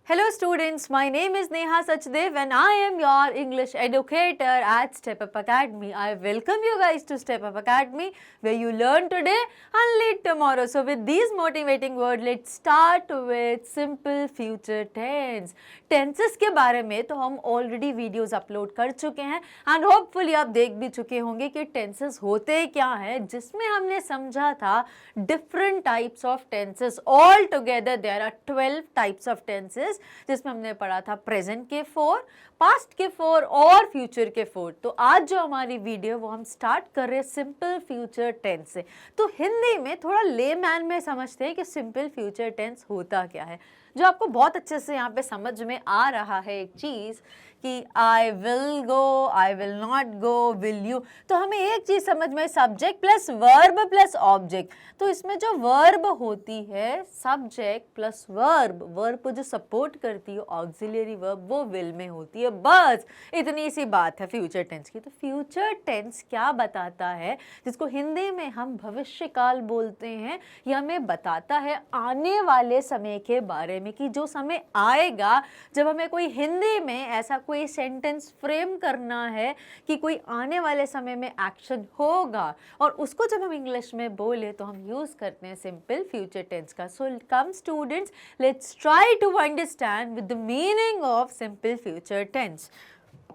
Hello students, my name is Neha Sachdev and I am your English educator at Step Up Academy. I welcome you guys to Step Up Academy where you learn today and lead tomorrow. So with these motivating words, let's start with simple future tense. Tenses के बारे में तो हम already videos upload कर चुके हैं and hopefully आप देख भी चुके होंगे कि tenses होते क्या हैं, जिसमें हमने समझा था different types of tenses. All together there are 12 types of tenses. जिसमें हमने पढ़ा था प्रेजेंट के 4, पास्ट के 4 और फ्यूचर के 4. तो आज जो हमारी वीडियो वो हम स्टार्ट कर रहे हैं सिंपल फ्यूचर टेंस से. तो हिंदी में थोड़ा लेमैन में समझते हैं कि सिंपल फ्यूचर टेंस होता क्या है. जो आपको बहुत अच्छे से यहाँ पे समझ में आ रहा है एक चीज़ कि I will go, I will not go, will you. तो हमें एक चीज़ समझ में, subject plus verb plus object. तो इसमें जो वर्ब होती है सब्जेक्ट प्लस वर्ब, वर्ब को जो सपोर्ट करती है ऑक्सिलरी वर्ब वो विल में होती है. बस इतनी सी बात है फ्यूचर टेंस की. तो फ्यूचर टेंस क्या बताता है, जिसको हिंदी में हम भविष्यकाल बोलते हैं, यह हमें बताता है आने वाले समय के बारे में कि जो समय आएगा जब हमें कोई हिंदी में ऐसा कोई सेंटेंस फ्रेम करना है कि कोई आने वाले समय में एक्शन होगा और उसको जब हम इंग्लिश में बोले तो हम यूज करते हैं सिंपल फ्यूचर टेंस का. So come students, let's try to understand with the meaning of simple future tense.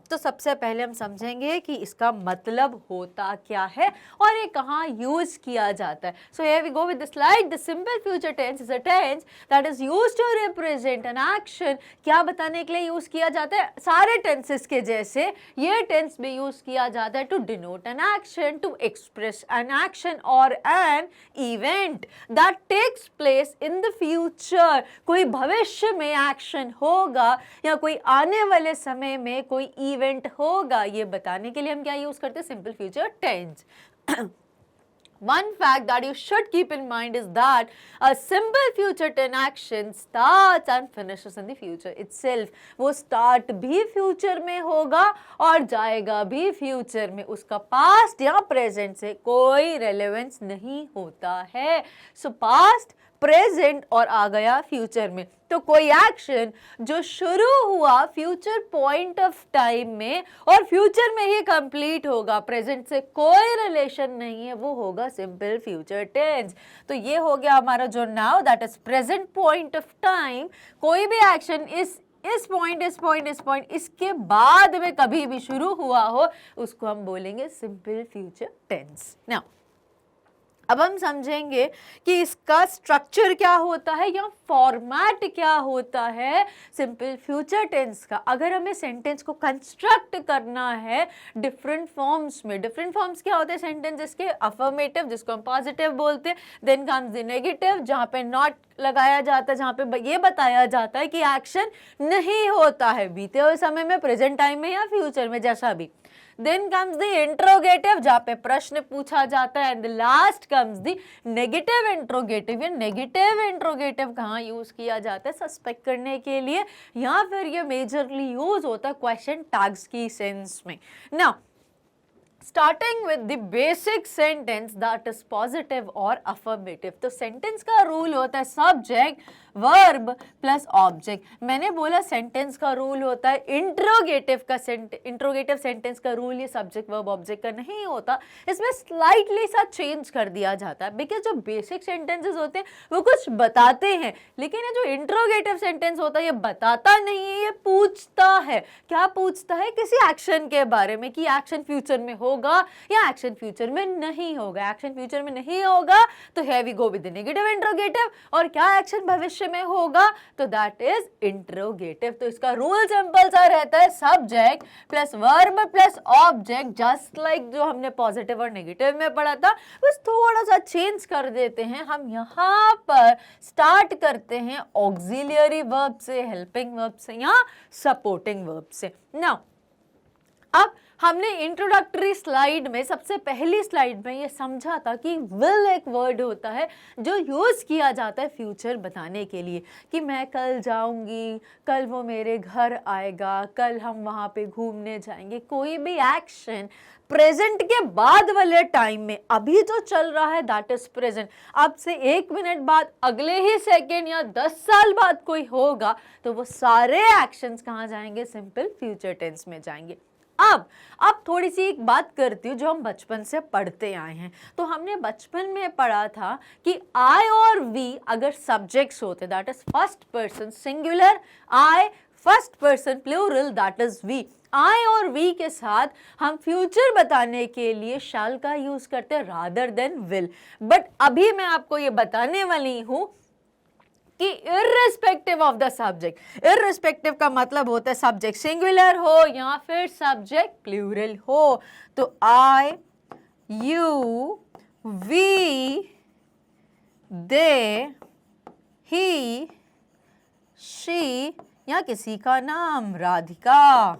तो सबसे पहले हम समझेंगे कि इसका मतलब होता क्या है और ये कहाँ यूज किया जाता है. So here we go with the slide. The simple future tense is a tense that is used to represent an action. क्या बताने के लिए यूज किया जाता है? सारे टेंसेस के जैसे ये टेंस भी यूज किया जाता है to denote an action, to express an action और an event that takes place in the future. कोई भविष्य में एक्शन होगा या कोई आने वाले समय में कोई इवेंट होगा, ये बताने के लिए हम क्या यूज करते हैं? Simple future tense. One fact that you should keep in mind is that a simple future tense action starts and finishes in the future itself. वो start भी future में होगा और जाएगा भी future में. उसका past या present से कोई relevance नहीं होता है. So past, प्रेजेंट और आ गया फ्यूचर में. तो कोई एक्शन जो शुरू हुआ फ्यूचर पॉइंट ऑफ टाइम में और फ्यूचर में ही कंप्लीट होगा, प्रेजेंट से कोई रिलेशन नहीं है, वो होगा सिंपल फ्यूचर टेंस. तो ये हो गया हमारा जो now that is present point of time. कोई भी एक्शन इस पॉइंट इसके बाद में कभी भी शुरू हुआ हो उसको हम बोलेंगे सिंपल फ्यूचर टेंस. नाउ अब हम समझेंगे कि इसका स्ट्रक्चर क्या होता है या फॉर्मेट क्या होता है सिंपल फ्यूचर टेंस का. अगर हमें सेंटेंस को कंस्ट्रक्ट करना है डिफरेंट फॉर्म्स में, डिफरेंट फॉर्म्स क्या होते हैं सेंटेंस जिसके? अफर्मेटिव, जिसको हम पॉजिटिव बोलते हैं. देन कम्स द नेगेटिव, जहाँ पे नॉट लगाया जाता है, जहाँ पे ये बताया जाता है कि एक्शन नहीं होता है बीते हुए समय में, प्रेजेंट टाइम में या फ्यूचर में, जैसा भी. Then comes the interrogative, जहाँ पे प्रश्न पूछा जाता है. and the last comes the negative interrogative. ये negative interrogative कहाँ यूज किया जाता है? सस्पेक्ट करने के लिए या फिर ये मेजरली यूज होता है क्वेश्चन टैग्स की सेंस में. Now starting with the basic sentence that is positive or affirmative. तो सेंटेंस का रूल होता है सब्जेक्ट वर्ब प्लस ऑब्जेक्ट. मैंने बोला सेंटेंस का रूल होता है इंट्रोगेटिव सेंटेंस का रूल ये सब्जेक्ट वर्ब ऑब्जेक्ट का नहीं होता. इसमें स्लाइटली सा चेंज कर दिया जाता है बिकॉज जो बेसिक सेंटेंसेस होते हैं वो कुछ बताते हैं, लेकिन ये जो इंट्रोगेटिव सेंटेंस होता है ये बताता नहीं है, ये पूछता है. क्या पूछता है? किसी एक्शन के बारे में कि एक्शन फ्यूचर में होगा या एक्शन फ्यूचर में नहीं होगा. एक्शन फ्यूचर में नहीं होगा तो here we go with the negative interrogative. और क्या एक्शन भविष्य में होगा तो दैट इज इंट्रोगेटिव. तो इसका रूल सिंपल सा रहता है subject plus verb plus object, just like जो हमने पॉजिटिव और नेगेटिव में पढ़ा था. बस थोड़ा सा चेंज कर देते हैं. हम यहाँ पर स्टार्ट करते हैं ऑक्सिलियरी वर्ब से, हेल्पिंग वर्ब से या सपोर्टिंग वर्ब से. नाउ अब हमने इंट्रोडक्टरी स्लाइड में, सबसे पहली स्लाइड में ये समझा था कि विल एक वर्ड होता है जो यूज़ किया जाता है फ्यूचर बताने के लिए, कि मैं कल जाऊंगी, कल वो मेरे घर आएगा, कल हम वहाँ पे घूमने जाएंगे। कोई भी एक्शन प्रेजेंट के बाद वाले टाइम में, अभी जो चल रहा है दैट इज प्रेजेंट, अब से 1 मिनट बाद, अगले ही सेकेंड या 10 साल बाद कोई होगा, तो वो सारे एक्शंस कहाँ जाएंगे? सिंपल फ्यूचर टेंस में जाएंगे। अब थोड़ी सी एक बात करती हूँ जो हम बचपन से पढ़ते आए हैं। तो हमने बचपन में पढ़ा था कि आई और वी अगर सब्जेक्ट्स होते, that is first person singular, I, first person plural, that is we. I और वी के साथ हम फ्यूचर बताने के लिए शैल का यूज करते हैं रादर देन विल। बट अभी मैं आपको ये बताने वाली हूं कि irrespective of the subject, irrespective का मतलब होता है सब्जेक्ट सिंगुलर हो या फिर सब्जेक्ट प्लूरल हो। तो I, you, we, they, he, she या किसी का नाम राधिका,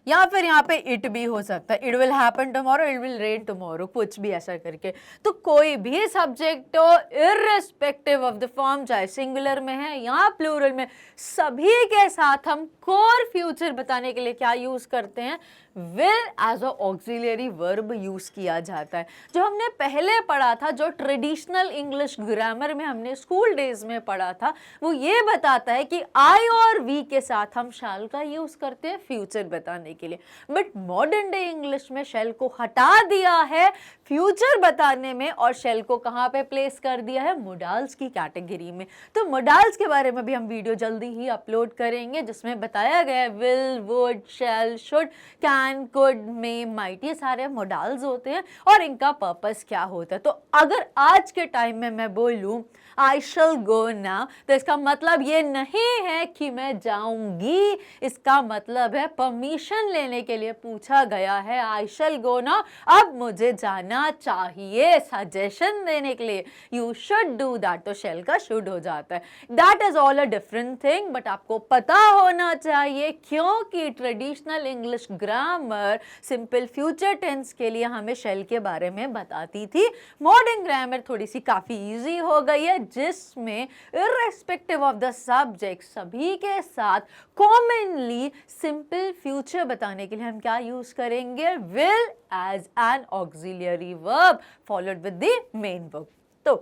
या फिर यहाँ पे इट भी हो सकता है, it will happen tomorrow, it will rain tomorrow, कुछ भी ऐसा करके। तो कोई भी सब्जेक्ट हो इर्रेस्पेक्टिव ऑफ द फॉर्म, चाहे सिंगुलर में है या प्लूरल में, सभी के साथ हम कोर फ्यूचर बताने के लिए क्या यूज करते हैं? Will as a auxiliary verb use किया जाता है। जो हमने पहले पढ़ा था, जो ट्रेडिशनल इंग्लिश ग्रामर में हमने स्कूल डेज में पढ़ा था, वो ये बताता है कि आई और वी के साथ हम शैल का यूज करते हैं फ्यूचर बताने के लिए। बट मॉडर्न डे इंग्लिश में शैल को हटा दिया है फ्यूचर बताने में, और शैल को कहाँ पे प्लेस कर दिया है? मोडाल्स की कैटेगरी में। तो मोडाल्स के बारे में भी हम वीडियो जल्दी ही अपलोड करेंगे, जिसमें बताया गया है will, would, shall, should, can, could, may, might, ये सारे मोडाल्स होते हैं और इनका पर्पस क्या होता है। तो अगर आज के टाइम में मैं बोलूं आई शैल गो नाउ, तो इसका मतलब ये नहीं है कि मैं जाऊंगी, इसका मतलब है परमिशन लेने के लिए पूछा गया है, आई शैल गो नाउ, अब मुझे जाना चाहिए, सजेशन देने के लिए, यू शुड डू दैट, तो शैल का शुड हो जाता है। That is all a different thing, but आपको पता होना चाहिए क्योंकि traditional English grammar simple future tense के लिए हमें शैल के बारे में बताती थी। मॉडर्न ग्रामर थोड़ी सी काफी इजी हो गई है, जिसमें इर्रेस्पेक्टिव ऑफ द सब्जेक्ट सभी के साथ कॉमनली सिंपल फ्यूचर बताने के लिए हम क्या यूज करेंगे? Will as an auxiliary verb followed with the main verb. तो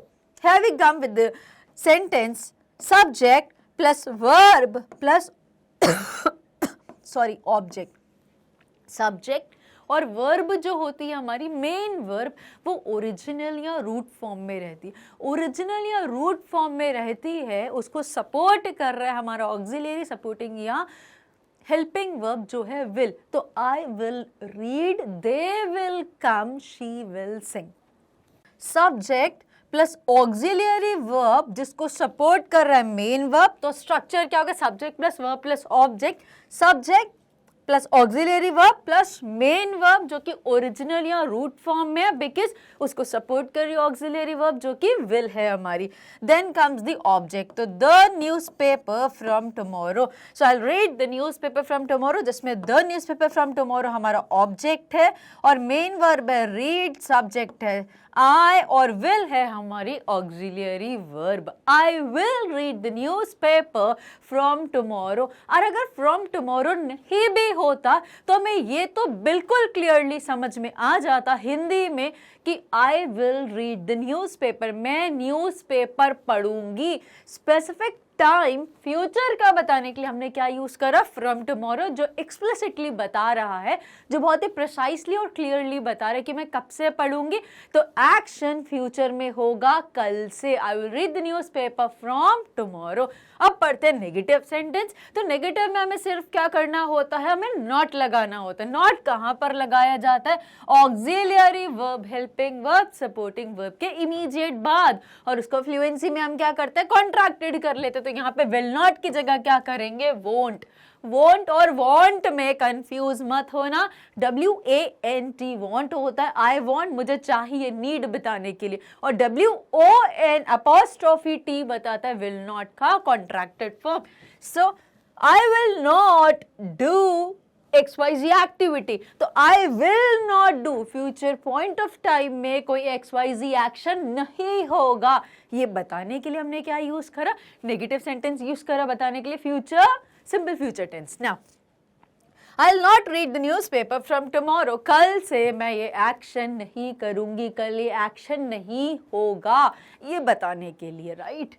here we come with the sentence subject plus verb plus sorry object। Subject और वर्ब जो होती है हमारी मेन वर्ब, वो ओरिजिनल या रूट फॉर्म में रहती है। ओरिजिनल या रूट फॉर्म में रहती है, उसको सपोर्ट कर रहा है हमारा ऑक्सिलरी सपोर्टिंग या हेल्पिंग वर्ब जो है विल। तो I will read, they will come, she will sing. Subject plus auxiliary verb जिसको सपोर्ट कर रहा है मेन वर्ब, तो स्ट्रक्चर क्या होगा? Subject plus verb plus object, subject plus auxiliary verb plus main verb जो कि ओरिजिनल या रूट फॉर्म में है, बिकॉज उसको सपोर्ट कर रही है ऑक्सिलरी वर्ब जो कि विल है हमारी। देन कम्स द ऑब्जेक्ट, तो the newspaper from tomorrow, so I will read the newspaper from tomorrow, जिसमें द न्यूज़पेपर फ्रॉम टुमारो हमारा ऑब्जेक्ट है और मेन वर्ब है रीड, सब्जेक्ट है आई और विल है हमारी auxiliary verb. I will read the newspaper from tomorrow. और अगर फ्रॉम टुमारो नहीं भी होता तो हमें ये तो बिल्कुल क्लियरली समझ में आ जाता हिंदी में कि I will read the newspaper, मैं न्यूज़पेपर पढ़ूंगी। स्पेसिफिक टाइम फ्यूचर का बताने के लिए हमने क्या यूज करा? फ्रॉम टुमारो, जो एक्सप्लिसिटली बता रहा है, जो बहुत ही प्रिसाइसली और क्लियरली बता रहा है कि मैं कब से पढ़ूंगी। तो एक्शन फ्यूचर में होगा कल से। I will read the newspaper from tomorrow. अब पढ़ते हैं नेगेटिव सेंटेंस। तो नेगेटिव में हमें सिर्फ क्या करना होता है? हमें नॉट लगाना होता है। नॉट कहां पर लगाया जाता है? Auxiliary verb, helping verb, supporting verb के इमीडिएट बाद, और उसको फ्लुएंसी में हम क्या करते हैं? कॉन्ट्रैक्टेड कर लेते हैं। तो यहाँ पे विल नॉट की जगह क्या करेंगे? वोंट। वोंट और वॉन्ट में कंफ्यूज मत होना। WANT वॉन्ट होता है आई वॉन्ट, मुझे चाहिए, नीड बताने के लिए, और WON अपॉस्ट्रोफी T बताता है विल नॉट का contracted form. So I will not do XYZ activity, तो I will not do, future point of time में कोई XYZ एक्शन नहीं होगा, ये बताने के लिए हमने क्या यूज करा, नेगेटिव सेंटेंस यूज करा बताने के लिए, future, simple future tense. Now I'll not read the newspaper from tomorrow, कल से मैं ये एक्शन नहीं करूंगी, कल ये एक्शन नहीं होगा, ये बताने के लिए, right.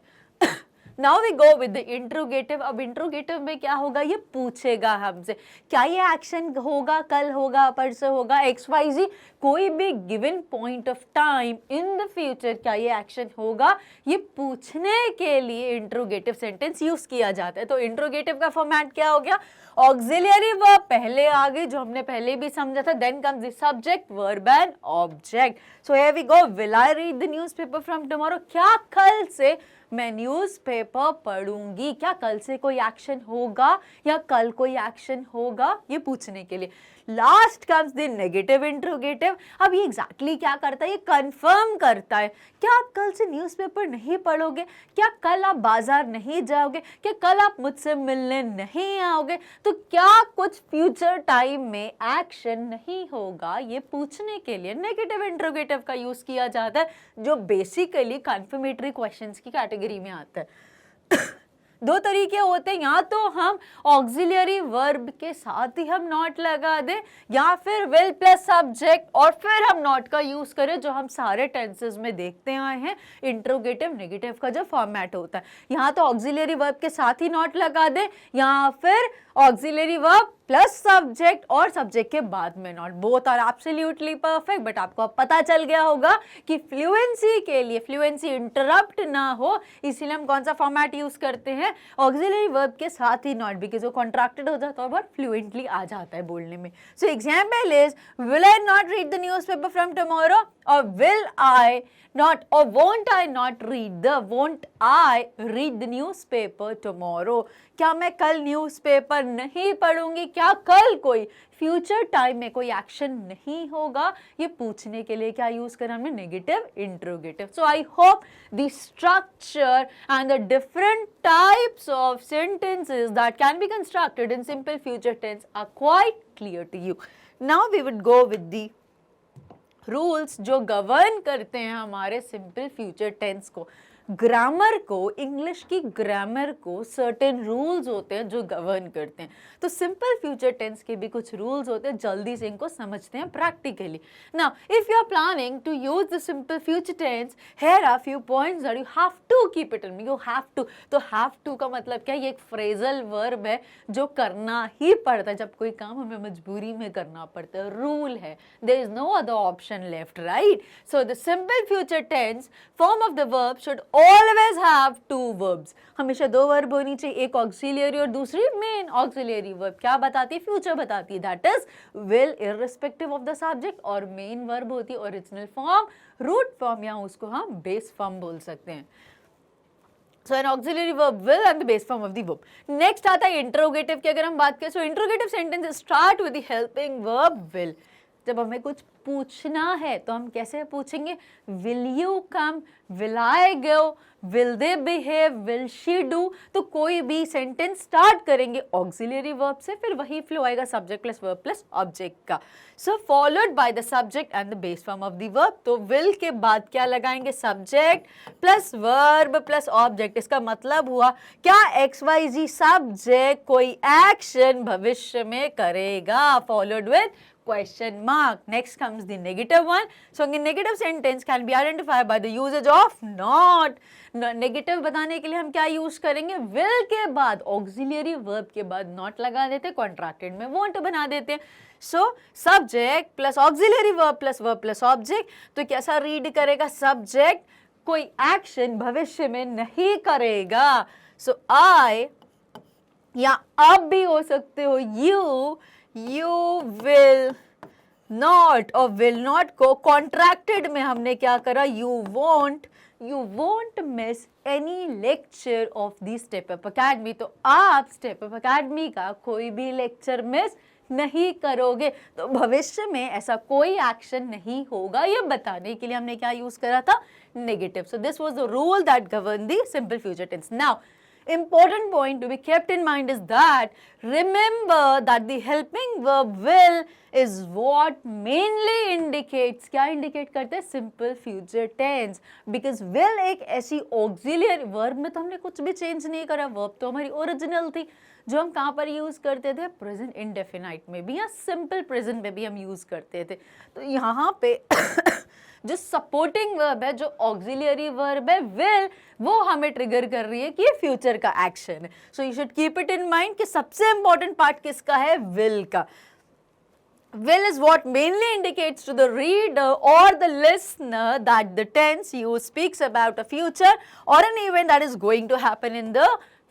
Now we go with the interrogative. अब इंट्रोगेटिव में क्या होगा, ये पूछेगा हमसे क्या ये एक्शन होगा, कल होगा, परसों होगा, XYZ कोई भी given point of time in the future क्या ये एक्शन होगा, ये पूछने के लिए इंट्रोगेटिव सेंटेंस यूज किया जाता है। तो इंट्रोगेटिव का फॉर्मेट क्या हो गया, ऑक्सिलियरी वर्ब पहले आ गई जो हमने पहले भी समझा था, then comes the subject, verb and object. So here we go, will I read the newspaper from tomorrow, क्या कल से मैं न्यूज़पेपर पढ़ूंगी, क्या कल से कोई एक्शन होगा या कल कोई एक्शन होगा, ये पूछने के लिए। Last comes the negative interrogative. अब ये एग्जैक्टली क्या करता है, ये कंफर्म करता है क्या आप कल से न्यूज़पेपर नहीं पढ़ोगे, क्या कल आप बाजार नहीं जाओगे, क्या कल आप मुझसे मिलने नहीं आओगे, तो क्या कुछ फ्यूचर टाइम में एक्शन नहीं होगा, ये पूछने के लिए नेगेटिव इंट्रोगेटिव का यूज किया जाता है, जो बेसिकली कन्फर्मेटरी क्वेश्चंस की कैटेगरी में आता है। दो तरीके होते हैं, या तो हम ऑक्सिलियरी वर्ब के साथ ही हम नॉट लगा दें, या फिर विल प्लस सब्जेक्ट और फिर हम नॉट का यूज करें, जो हम सारे टेंसेस में देखते आए हैं इंट्रोगेटिव नेगेटिव का जो फॉर्मेट होता है। यहाँ तो ऑक्सिलियरी वर्ब के साथ ही नॉट लगा दें, या फिर ऑक्सिलियरी वर्ब प्लस सब्जेक्ट और सब्जेक्ट के बाद में not, both are absolutely perfect. But आपको अब पता चल गया होगा कि फ्लुएंसी के लिए, फ्लुएंसी इंटरप्ट ना हो, इसीलिए हम कौन सा फॉर्मेट यूज करते हैं, ऑक्सिलियरी वर्ब के साथ ही नॉट, बिकॉज वो कॉन्ट्रैक्टेड हो जाता है और फ्लुएंटली आ जाता है बोलने में। So example is, will I not read the newspaper from tomorrow, और will I not, or won't I not read won't I read the newspaper tomorrow, क्या मैं कल न्यूज़पेपर नहीं पढ़ूंगी, क्या कल कोई फ्यूचर टाइम में कोई एक्शन नहीं होगा, ये पूछने के लिए क्या यूज करा हमने, negative interrogative. So I hope the structure and the different types of sentences that can be constructed in simple future tense are quite clear to you. Now we would go with the rules जो govern करते हैं हमारे simple future tense को, grammar को, English की grammar को certain rules होते हैं जो गवर्न करते हैं। तो सिंपल फ्यूचर टेंस के भी कुछ रूल्स होते हैं, जल्दी से इनको समझते हैं practically. Now if you are planning to use the simple future tense, here are few points that you have to keep it in me, you have to. तो हैव टू का मतलब क्या है, ये एक फ्रेजल वर्ब है जो करना ही पड़ता है, जब कोई काम हमें मजबूरी में करना पड़ता है, रूल है, there is no other option left, right. So the simple future tense form of the verb should always have two verbs, हमेशा दो वर्ब होनी चाहिए, एक ऑक्सिलियरी और दूसरी मेन ऑक्सिलियरी वर्ब। क्या बताती है, फ्यूचर बताती है, that is will irrespective of the subject, और मेन वर्ब होती है ओरिजिनल फॉर्म, रूट फॉर्म, या उसको हम बेस फॉर्म बोल सकते हैं। So an auxiliary verb will and the base form of the verb. Next आता है इंट्रोगेटिव की अगर हम बात करें, so interrogative sentence start with the helping verb will। जब हमें कुछ पूछना है तो हम कैसे पूछेंगे, will you come, will I go, will they behave, will she do. तो कोई भी सेंटेंस स्टार्ट करेंगे ऑक्सिलियरी वर्ब से, फिर वही फ्लो आएगा subject plus verb plus object का, so followed by the subject and the base form of the verb. तो विल के बाद क्या लगाएंगे, subject plus verb plus object. इसका मतलब हुआ क्या XYZ सब्जेक्ट कोई एक्शन भविष्य में करेगा, followed with question mark. Next comes the negative one. So the negative sentence can be identified by the usage of not. Negative बताने के लिए हम क्या यूज करेंगे, will के बाद ऑक्सिलियरी वर्ब के बाद not लगा देते, कॉन्ट्रैक्टेड में won't बना देते हैं। So subject plus auxiliary verb plus object, तो कैसा रीड करेगा, सब्जेक्ट कोई एक्शन भविष्य में नहीं करेगा, सो आई, या अब भी हो सकते हो you will not, और will not को कॉन्ट्रैक्टेड में हमने क्या करा, you won't miss any lecture of the Step Up Academy। तो आप Step Up Academy का कोई भी लेक्चर मिस नहीं करोगे, तो भविष्य में ऐसा कोई एक्शन नहीं होगा, ये बताने के लिए हमने क्या यूज करा था, negative. So this was the rule that govern the simple future tense. Now important point to be kept in mind is that remember that the helping verb will is what mainly indicates, क्या indicate करते हैं? Simple future tense, because will एक ऐसी auxiliary verb में तो हमने कुछ भी change नहीं करा, verb तो हमारी original थी जो हम कहाँ पर यूज करते थे? प्रेजेंट इंडेफिनाइट में भी या सिंपल प्रेजेंट में भी हम यूज करते थे। तो यहाँ पे जो सपोर्टिंग वर्ब है, जो ऑक्सिलियरी वर्ब है विल, वो हमें ट्रिगर कर रही है कि ये फ्यूचर का एक्शन है। So you should keep it in mind कि सबसे इंपॉर्टेंट पार्ट किसका है? विल का। Will is what mainly indicates to the reader or the listener that the tense used speaks about a future or an event that is going to happen in the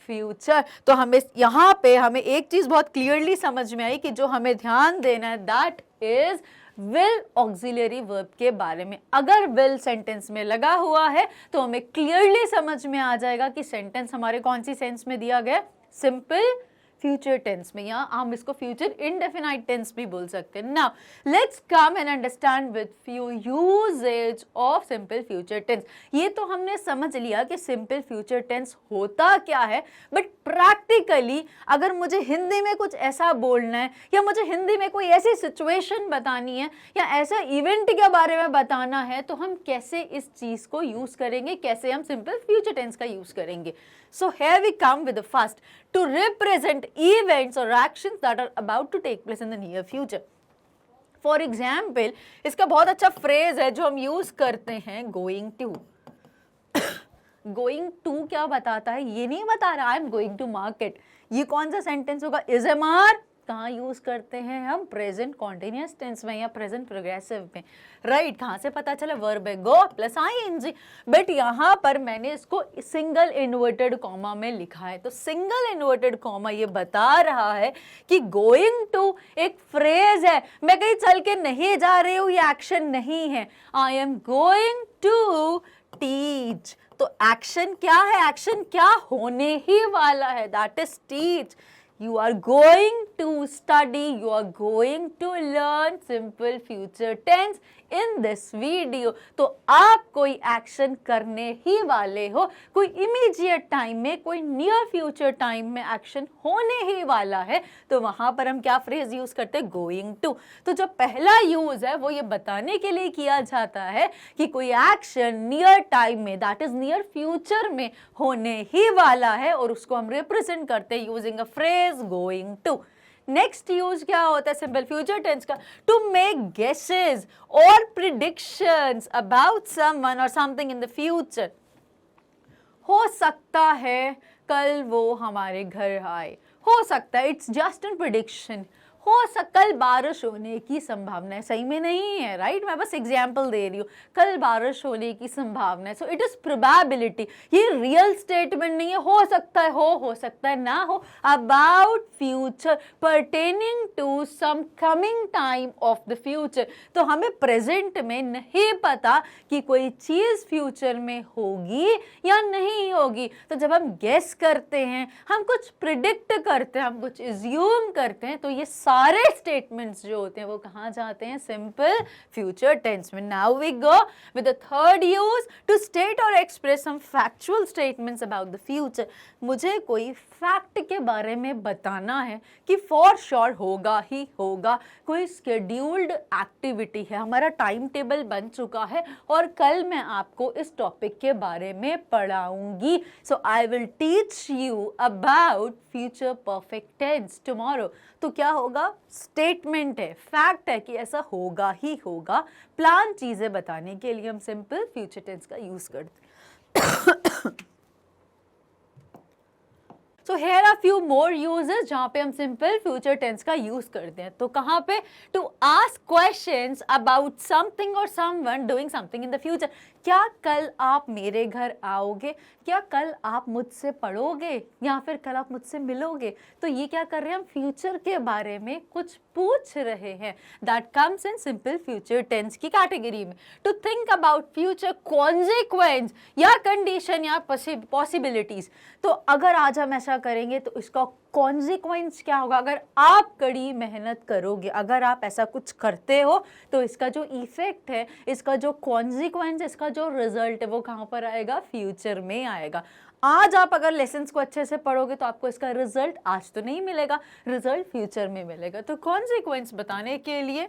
future. तो हमें यहाँ पे हमें एक चीज बहुत clearly समझ में आई कि जो हमें ध्यान देना है that is will auxiliary verb के बारे में। अगर will सेंटेंस में लगा हुआ है तो हमें क्लियरली समझ में आ जाएगा कि सेंटेंस हमारे कौन सी सेंस में दिया गया? सिंपल फ्यूचर टेंस में, या हम इसको फ्यूचर इंडेफिनाइट टेंस भी बोल सकते हैं। Now let's come and understand with few usages of simple future tense. ये तो हमने समझ लिया कि सिंपल फ्यूचर टेंस होता क्या है, बट प्रैक्टिकली अगर मुझे हिंदी में कुछ ऐसा बोलना है या मुझे हिंदी में कोई ऐसी सिचुएशन बतानी है या ऐसा इवेंट के बारे में बताना है तो हम कैसे इस चीज को यूज करेंगे, कैसे हम सिंपल फ्यूचर टेंस का यूज करेंगे। So here we come with the first, to represent events or actions that are about to take place in the near future. For example, इसका बहुत अच्छा फ्रेज है जो हम यूज करते हैं, going to। going to क्या बताता है? ये नहीं बता रहा I am going to market। ये कौन सा सेंटेंस होगा? is MR कहाँ यूज करते हैं हम? प्रेजेंट कॉन्टिन्यूअस टेंस में या प्रेजेंट प्रोग्रेसिव में, राइट? कहाँ से पता चला? वर्ब है गो प्लस आईएनजी। बट यहाँ पर मैंने इसको सिंगल इन्वर्टेड कॉमा में लिखा है, तो सिंगल इन्वर्टेड कॉमा ये बता रहा है कि गोइंग टू एक फ्रेज है, मैं कहीं चल के नहीं जा रही हूँ, ये एक्शन नहीं है। I am going to teach, तो एक्शन क्या है? एक्शन क्या होने ही वाला है? That is teach. You are going to study, you are going to learn simple future tense in this video। तो आप कोई एक्शन करने ही वाले हो, कोई इमीडिएट टाइम में, कोई नियर फ्यूचर टाइम में एक्शन होने ही वाला है, तो वहां पर हम क्या फ्रेज यूज करते हैं? Going to. तो जो पहला यूज है वो ये बताने के लिए किया जाता है कि कोई एक्शन नियर टाइम में, दैट इज नियर फ्यूचर में होने ही वाला है, और उसको हम रिप्रेजेंट करते हैं using a phrase going to. Next use क्या होता है सिंपल फ्यूचर टेंस का? टू मेक गेसेस और प्रिडिक्शंस अबाउट समवन और समथिंग इन द फ्यूचर। हो सकता है कल वो हमारे घर आए, हो सकता है, इट्स जस्ट एन प्रिडिक्शन। हो सकता कल बारिश होने की संभावना है, सही में नहीं है, राइट? मैं बस एग्जाम्पल दे रही हूँ, कल बारिश होने की संभावना है। सो इट इज प्रोबेबिलिटी, ये रियल स्टेटमेंट नहीं है। हो सकता है हो सकता है ना हो। About future, pertaining to some coming time of the future. तो हमें प्रेजेंट में नहीं पता कि कोई चीज फ्यूचर में होगी या नहीं होगी, तो जब हम गेस करते हैं, हम कुछ प्रिडिक्ट करते हैं, हम कुछ एज्यूम करते हैं, तो ये सारे स्टेटमेंट्स जो होते हैं वो कहाँ जाते हैं? सिंपल फ्यूचर टेंस में। Now we go with the third use, to state और express some factual statements about the future. मुझे कोई फैक्ट के बारे में बताना है कि फॉर श्योर होगा ही होगा, कोई स्केड्यूल्ड एक्टिविटी है, हमारा टाइम टेबल बन चुका है और कल मैं आपको इस टॉपिक के बारे में पढ़ाऊंगी। So I will teach you about future perfect tense tomorrow. तो क्या होगा? स्टेटमेंट है, फैक्ट है कि ऐसा होगा ही होगा। प्लान चीजें बताने के लिए हम सिंपल फ्यूचर टेंस का यूज करते हैं। So here are few more uses जहाँ पे हम सिंपल फ्यूचर टेंस का यूज करते हैं। तो कहाँ पे? To ask questions about something और someone doing something in the future. क्या कल आप मेरे घर आओगे? क्या कल आप मुझसे पढ़ोगे? या फिर कल आप मुझसे मिलोगे? तो ये क्या कर रहे हैं? हम फ्यूचर के बारे में कुछ पूछ रहे हैं। That comes in simple future tense की कैटेगरी में। To think about future consequence या कंडीशन या पॉसिबिलिटीज। तो अगर आज हम ऐसा करेंगे तो इसका कॉन्सिक्वेंस क्या होगा? अगर आप कड़ी मेहनत करोगे, अगर आप ऐसा कुछ करते हो तो इसका जो इफेक्ट है, इसका जो कॉन्सिक्वेंस, इसका जो रिजल्ट है वो कहाँ पर आएगा, फ्यूचर में आएगा। आज आप अगर लेसन्स को अच्छे से पढ़ोगे तो आपको इसका रिजल्ट आज तो नहीं मिलेगा, रिजल्ट फ्यूचर में मिलेगा। तो कॉन्सिक्वेंस बताने के लिए,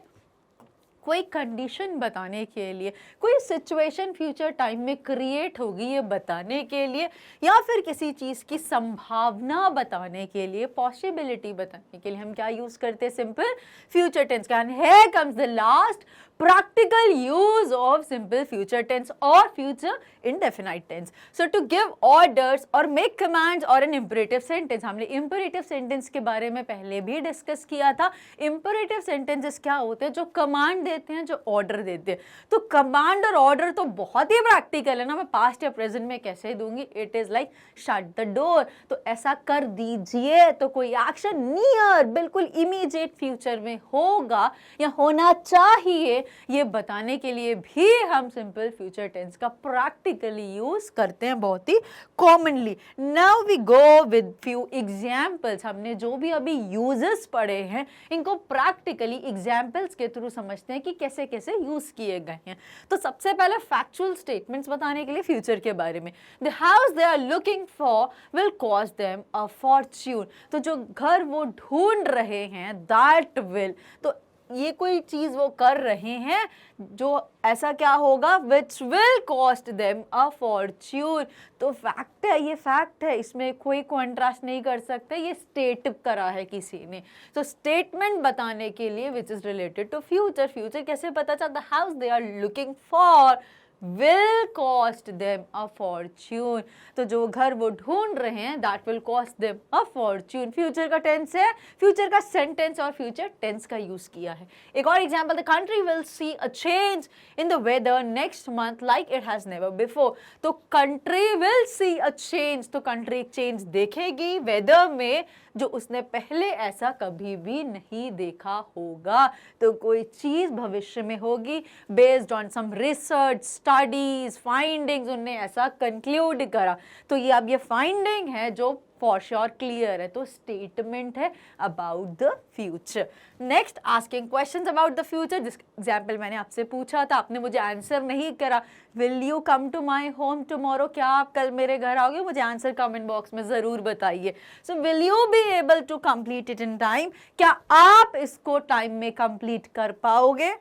कोई कंडीशन बताने के लिए, कोई सिचुएशन फ्यूचर टाइम में क्रिएट होगी ये बताने के लिए, या फिर किसी चीज़ की संभावना बताने के लिए, पॉसिबिलिटी बताने के लिए हम क्या यूज़ करते हैं, सिंपल फ्यूचर टेंस का। And here comes the last practical use of simple future tense or future indefinite tense. So to give orders or make commands or an imperative sentence, हमने imperative sentence के बारे में पहले भी discuss किया था। imperative sentences क्या होते हैं, जो कमांड देते हैं, जो ऑर्डर देते हैं। तो कमांड और ऑर्डर तो बहुत ही प्रैक्टिकल है ना, मैं पास्ट या प्रेजेंट में कैसे दूंगी, it is like shut the door, तो ऐसा कर दीजिए, तो कोई एक्शन नियर, बिल्कुल इमीडिएट फ्यूचर में होगा या होना चाहिए, ये बताने के लिए भी हम सिंपल फ्यूचर टेंस का प्रैक्टिकली यूज करते हैं, बहुत ही commonly. Now we go with few examples. हमने जो भी अभी यूजेस पढ़े हैं इनको प्रैक्टिकली एग्जांपल्स के थ्रू समझते हैं कि कैसे कैसे यूज किए गए हैं। तो सबसे पहले फैक्चुअल स्टेटमेंट्स बताने के लिए फ्यूचर के बारे में, the house they are looking for will cost them a fortune, तो जो घर वो ढूंढ रहे हैं, दैट विल, तो ये कोई चीज वो कर रहे हैं जो ऐसा क्या होगा, which will cost them a fortune. तो फैक्ट है, ये फैक्ट है, इसमें कोई कॉन्ट्रास्ट नहीं कर सकते, ये स्टेट करा है किसी ने। तो स्टेटमेंट बताने के लिए which is related to future, future कैसे पता चलता, house they are looking for will cost them a fortune, तो जो घर वो ढूंढ रहे हैं that will cost them a fortune। Future का टेंस है, फ्यूचर का सेंटेंस और फ्यूचर टेंस का यूज किया है। एक और example, the country will see a change in the weather next month like it has never before, तो country will see a change, तो कंट्री चेंज देखेगी वेदर में जो उसने पहले ऐसा कभी भी नहीं देखा होगा। तो कोई चीज भविष्य में होगी based on some research, studies, findings, उन्होंने ऐसा कंक्लूड करा। तो ये अब ये फाइंडिंग है जो फॉर श्योर क्लियर है, तो स्टेटमेंट है about the future. Next, asking questions about the future. जिस एग्जाम्पल मैंने आपसे पूछा था, आपने मुझे आंसर नहीं करा, will you come to my home tomorrow, क्या आप कल मेरे घर आओगे, मुझे आंसर कमेंट बॉक्स में जरूर बताइए। So will you be able to complete it in time, क्या आप इसको टाइम में कंप्लीट कर पाओगे।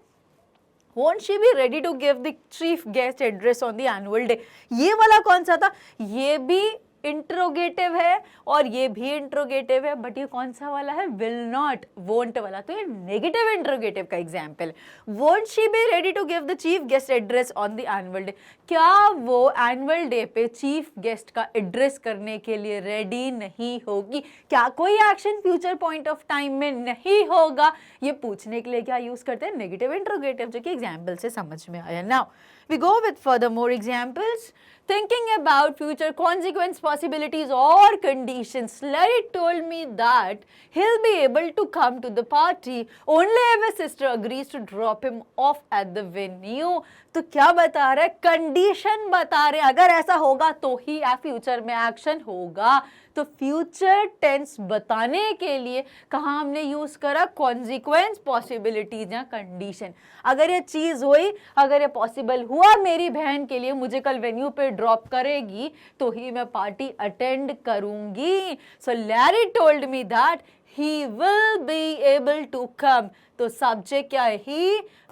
Won't she be ready to give the chief guest address on the annual day? ये वाला कौन सा था, ये भी इंट्रोगेटिव है और ये भी इंट्रोगेटिव है, बट ये कौन सा वाला है, विल नॉट, वोंट वाला, तो ये नेगेटिव इंट्रोगेटिव का example. Won't she be ready to give the chief guest address on the annual day, क्या वो एनुअल डे पे चीफ गेस्ट का एड्रेस करने के लिए रेडी नहीं होगी, क्या कोई action future point of time में नहीं होगा, ये पूछने के लिए क्या यूज करते हैं, नेगेटिव इंट्रोगेटिव, जो कि एग्जाम्पल से समझ में आया। Now we go with further more examples. Thinking about future consequence, possibilities or conditions, Larry told me that he'll be able to come to the party only if his sister agrees to drop him off at the venue. तो क्या बता रहे, condition बता रहे, अगर ऐसा होगा तो ही फ्यूचर में एक्शन होगा। तो फ्यूचर टेंस बताने के लिए कहाँ हमने यूज करा, कॉन्सिक्वेंस, पॉसिबिलिटीज या कंडीशन। अगर ये चीज हुई, अगर ये पॉसिबल हुआ मेरी बहन के लिए, मुझे कल वेन्यू पे ड्रॉप करेगी तो ही मैं पार्टी अटेंड करूंगी। So Larry told me that he will be able to come, तो सब्जेक्ट क्या है, he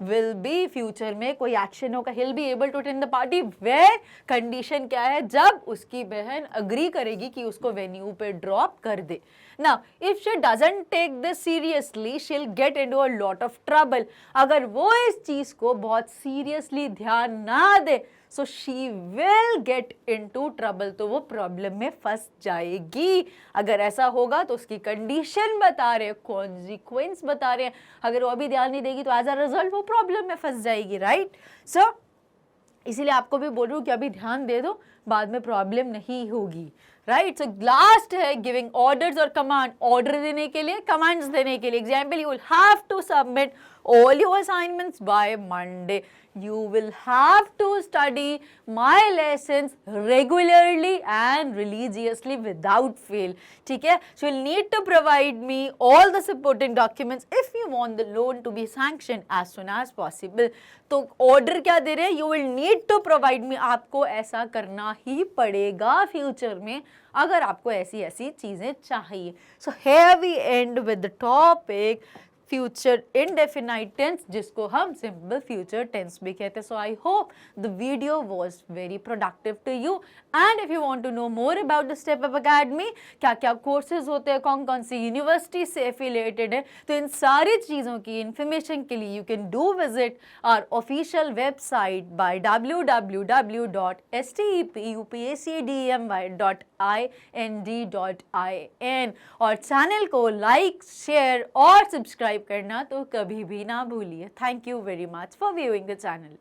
will be, फ्यूचर में कोई एक्शन होगा, he'll be able to attend the party where, condition क्या है, जब उसकी बहन अग्री करेगी कि उसको वेन्यू पे ड्रॉप कर दे। Now, if she doesn't take this seriously, she'll get into a lot of trouble, अगर वो इस चीज को बहुत सीरियसली ध्यान ना दे, so she will get into trouble, तो वो प्रॉब्लम में फंस जाएगी। अगर ऐसा होगा तो उसकी कंडीशन बता रहे हैं, कॉन्सिक्वेंस बता रहे हैं, अगर वो अभी ध्यान नहीं देगी तो एज अ रिजल्ट वो प्रॉब्लम में फंस जाएगी, राइट। सो इसीलिए आपको भी बोल रही हूँ कि अभी ध्यान दे दो, बाद में प्रॉब्लम नहीं होगी, राइट। सो लास्ट है गिविंग ऑर्डर्स और कमांड, ऑर्डर देने के लिए, कमांड्स देने के लिए। Example, you will have to submit all your assignments by Monday. You will have to study my lessons regularly and religiously without fail. ठीक है? So you'll need to provide me all the supporting documents if you want the loan to be sanctioned as soon as possible. तो order क्या दे रहे हैं? You will need to provide me. आपको ऐसा करना ही पड़ेगा फ्यूचर में अगर आपको ऐसी ऐसी चीजें चाहिए. So here we end with the topic future indefinite tense, जिसको हम सिंपल फ्यूचर टेंस भी कहते हैं. So I hope the video was very productive to you. And if you want to know more about the step up academy, क्या क्या courses होते हैं, कौन कौन सी यूनिवर्सिटी से एफिलिएटेड है, तो इन सारी चीज़ों की इन्फॉर्मेशन के लिए you can do visit our official website by www.stepupacadmy.ind.in. और चैनल को लाइक, शेयर और सब्सक्राइब करना तो कभी भी ना भूलिए. Thank you very much for viewing the channel.